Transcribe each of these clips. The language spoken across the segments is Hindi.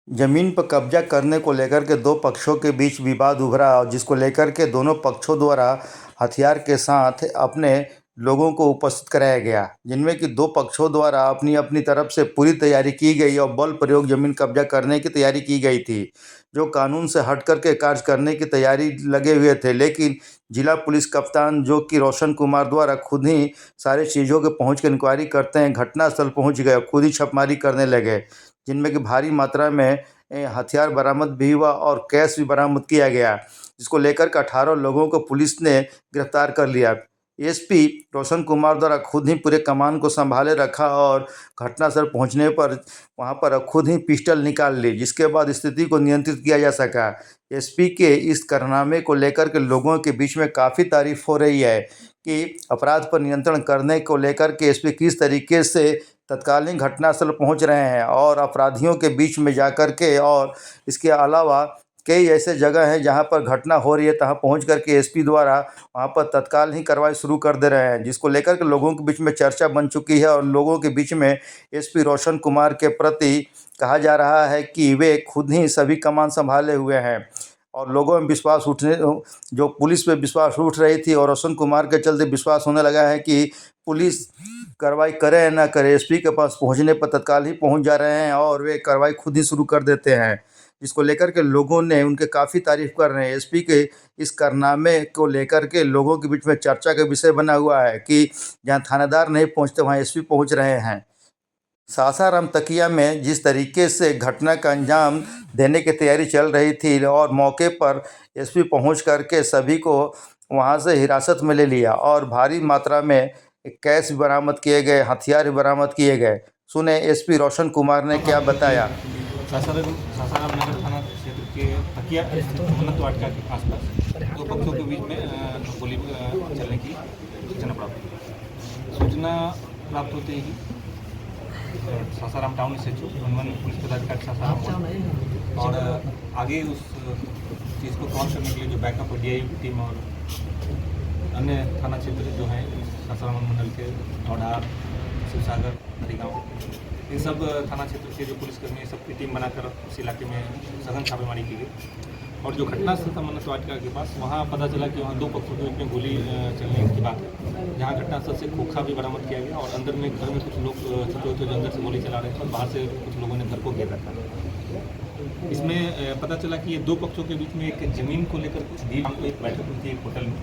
जमीन पर कब्जा करने को लेकर के दो पक्षों के बीच विवाद उभरा और जिसको लेकर के दोनों पक्षों द्वारा हथियार के साथ अपने लोगों को उपस्थित कराया गया, जिनमें कि दो पक्षों द्वारा अपनी अपनी तरफ से पूरी तैयारी की गई और बल प्रयोग जमीन कब्जा करने की तैयारी की गई थी। जो कानून से हट करके कार्य करने की तैयारी लगे हुए थे, लेकिन जिला पुलिस कप्तान जो कि रोशन कुमार द्वारा खुद ही सारी चीज़ों के पहुँच के इंक्वायरी करते हैं घटनास्थल पहुँच गए, खुद ही छापेमारी करने लगे, जिनमें कि भारी मात्रा में हथियार बरामद भी हुआ और कैश भी बरामद किया गया, जिसको लेकर के 18 लोगों को पुलिस ने गिरफ्तार कर लिया। एसपी रोशन कुमार द्वारा खुद ही पूरे कमान को संभाले रखा और घटनास्थल पहुंचने पर वहां पर खुद ही पिस्टल निकाल ली, जिसके बाद स्थिति को नियंत्रित किया जा सका। एसपी के इस कारनामे को लेकर के लोगों के बीच में काफ़ी तारीफ हो रही है कि अपराध पर नियंत्रण करने को लेकर के एसपी किस तरीके से तत्कालीन घटनास्थल पहुंच रहे हैं और अपराधियों के बीच में जाकर के, और इसके अलावा कई ऐसे जगह हैं जहां पर घटना हो रही है, तहां पहुंच करके एसपी द्वारा वहां पर तत्काल ही कार्रवाई शुरू कर दे रहे हैं, जिसको लेकर के लोगों के बीच में चर्चा बन चुकी है और लोगों के बीच में एसपी रोशन कुमार के प्रति कहा जा रहा है कि वे खुद ही सभी कमान संभाले हुए हैं और लोगों में विश्वास उठने, जो पुलिस पे विश्वास उठ रही थी और रोशन कुमार के चलते विश्वास होने लगा है कि पुलिस कार्रवाई करे या ना करे, एसपी के पास पहुंचने पर तत्काल ही पहुंच जा रहे हैं और वे कार्रवाई खुद ही शुरू कर देते हैं, जिसको लेकर के लोगों ने उनके काफ़ी तारीफ कर रहे हैं। एसपी के इस कारनामे को लेकर के लोगों के बीच में चर्चा का विषय बना हुआ है कि जहां थानेदार नहीं पहुंचते वहां एसपी पहुंच रहे हैं। सासाराम तकिया में जिस तरीके से घटना का अंजाम देने की तैयारी चल रही थी और मौके पर एसपी पहुंच करके सभी को वहां से हिरासत में ले लिया और भारी मात्रा में कैश भी बरामद किए गए, हथियार भी बरामद किए गए। सुने एसपी रोशन कुमार ने क्या बताया। सासाराम नगर थाना क्षेत्र के तकिया स्थित मन्नत वाटिका के आसपास दो पक्षों के बीच में गोली चलने की सूचना प्राप्त होते ही Sasaram town SHO Hanuman police पदाधिकारी सासाराम और आगे उस चीज़ को कॉल करने के लिए जो बैकअप डीआई टीम और अन्य थाना क्षेत्र जो हैं सासाराम मंडल के औडार, शिवसागर, हरिगांव, इन सब थाना क्षेत्र के जो पुलिसकर्मी सबकी टीम बनाकर उस इलाके में सघन छापेमारी की गई और जो घटनास्थल था मन्नत वाटिका के पास, वहाँ पता चला कि वहाँ दो पक्षों के बीच में गोली चलने की बात है, जहाँ घटनास्थल से खोखा भी बरामद किया गया और अंदर में घर में कुछ लोग छुपे हुए थे जो अंदर से गोली चला रहे थे और बाहर से कुछ लोगों ने घर को घेर रखा। इसमें पता चला कि ये दो पक्षों के बीच में एक ज़मीन को लेकर कुछ डील एक बैठक हुई थी एक होटल में,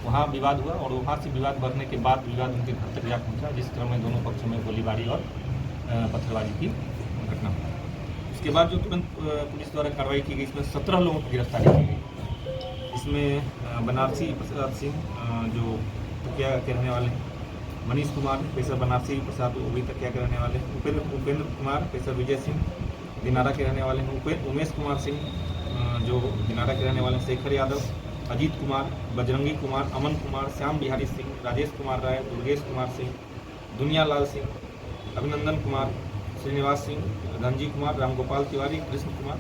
वहाँ विवाद हुआ और वहाँ से विवाद बढ़ने के बाद विवाद उनके घर तक जा पहुँचा, जिस क्रम में दोनों पक्षों में गोलीबारी और पत्थरबाजी की घटना हुई। इसके बाद जो तुरंत पुलिस द्वारा कार्रवाई की गई, इसमें 17 लोगों की गिरफ्तारी की गई। इसमें बनारसी प्रसाद सिंह जो तकिया के रहने वाले हैं, मनीष कुमार पेशा बनारसी प्रसाद वो भी तकिया के रहने वाले हैं, उपेंद्र कुमार पेशा विजय सिंह दिनारा के रहने वाले हैं, उमेश कुमार सिंह जो दिनारा के रहने वाले हैं, शेखर यादव, अजीत कुमार, बजरंगी कुमार, अमन कुमार, श्याम बिहारी सिंह, राजेश कुमार राय, दुर्गेश कुमार सिंह, दुनियालाल सिंह, अभिनंदन कुमार, श्रीनिवास सिंह, धनजी कुमार, रामगोपाल तिवारी, कृष्ण कुमार,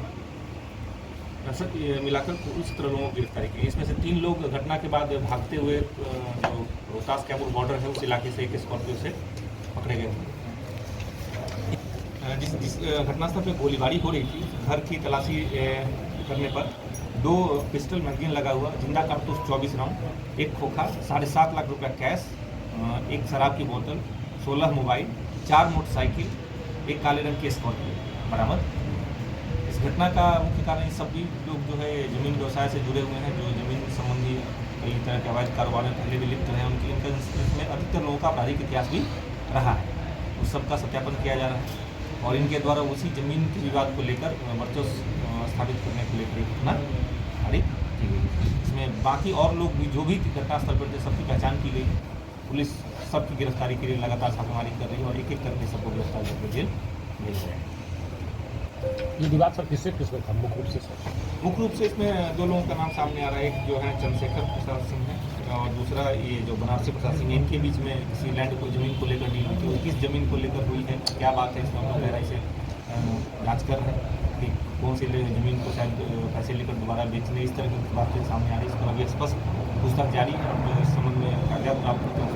ऐसा मिलाकर कुल 17 लोगों की गिरफ्तारी की। इसमें से 3 लोग घटना के बाद भागते हुए जो रोहतास कैमूर बॉर्डर है उस इलाके से एक स्कॉर्पियो से पकड़े गए थे। जिस घटनास्थल पर गोलीबारी हो रही थी, घर की तलाशी करने पर 2 पिस्टल मैगजीन लगा हुआ, जिंदा कारतूस 24 राउंड, एक खोखा, 7.5 लाख रुपया कैश, एक शराब की बोतल, 16 मोबाइल, 4 मोटरसाइकिल, एक काले रंग के स्कॉर्पियो बरामद। इस घटना का मुख्य कारण सभी लोग जो है ज़मीन व्यवसाय से जुड़े हुए हैं, जो ज़मीन संबंधी कई तरह के अवैध कारोबार में पहले भी लिप्त रहे हैं, इनका इसमें अधिकतर लोगों का आपराधिक इतिहास भी रहा है, उस सबका सत्यापन किया जा रहा है और इनके द्वारा उसी ज़मीन के विवाद को लेकर वर्चस्व स्थापित करने को लेकर घटना पारित की गई। इसमें बाकी और लोग भी जो भी घटनास्थल पर थे सबकी पहचान की गई। पुलिस सबकी गिरफ्तारी के लिए लगातार छापेमारी कर रही है और एक एक करके सबको गिरफ्तार करके जेल भेज रहे हैं। ये विवाद सर किससे था मुख्य रूप से? मुख्य रूप से इसमें 2 लोगों का नाम सामने आ रहा है, एक जो है चंद्रशेखर प्रसाद सिंह है और दूसरा ये जो बनारसी प्रसाद सिंह। इनके बीच में किसी लैंड को ज़मीन को लेकर डील हुई थी, किस ज़मीन को लेकर हुई है, क्या बात है, इसमें हम लोग गहराई से जाँच कर रहे हैं कि कौन सी ज़मीन को शायद पैसे लेकर दोबारा बेचने, इस तरह की बातें सामने आ रही है। इस पर अभी स्पष्ट पूछताछ जारी है, जो इस संबंध में कागजात प्राप्त होते हैं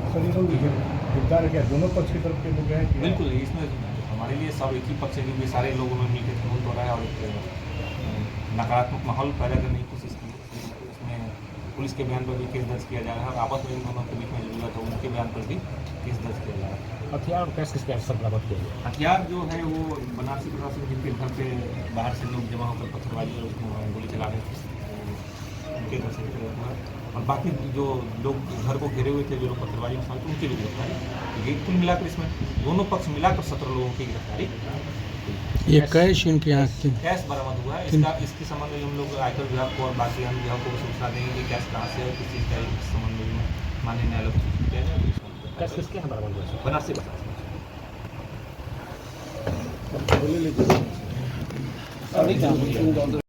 गिरफ्तार है क्या दोनों पक्ष की तरफ के लोग हैं? बिल्कुल, इसमें हमारे लिए सब एक ही पक्ष है क्योंकि सारे लोगों में मिलकर नकारात्मक माहौल पैदा करने की कोशिश की। इसमें पुलिस के बयान पर भी केस दर्ज किया जा रहा है और आपस में इन दोनों के बीच में जो विवाद था उनके बयान पर भी केस दर्ज किया जा रहा है। हथियार और कैश किसके सब बरामद किया गया? हथियार जो है वो बनारसी प्रशासन जिनके घर पे बाहर से लोग जमा होकर पत्थरबाजी और उसको गोली चला रहे थे उनके घर से हुआ है। और बाकी जो लोग घर को घेरे हुए थे जो लोग पत्थरबाजी में शामिल थे उनकी भी गिरफ्तारी। ये कुल मिलाकर इसमें दोनों पक्ष मिलाकर 17 लोगों की गिरफ्तारी। ये कैश इनके यहाँ की कैश बरामद हुआ है। इसके संबंध में हम लोग आयकर विभाग को और बाकी अन्य विभाग को भी सूचना देंगे कि कैश कहाँ से है किस चीज़ का है, इस संबंध में माननीय न्यायालय को सूचित किया जाए। कैश किसके यहाँ बरामद हुआ सर? बनारसी प्रशासन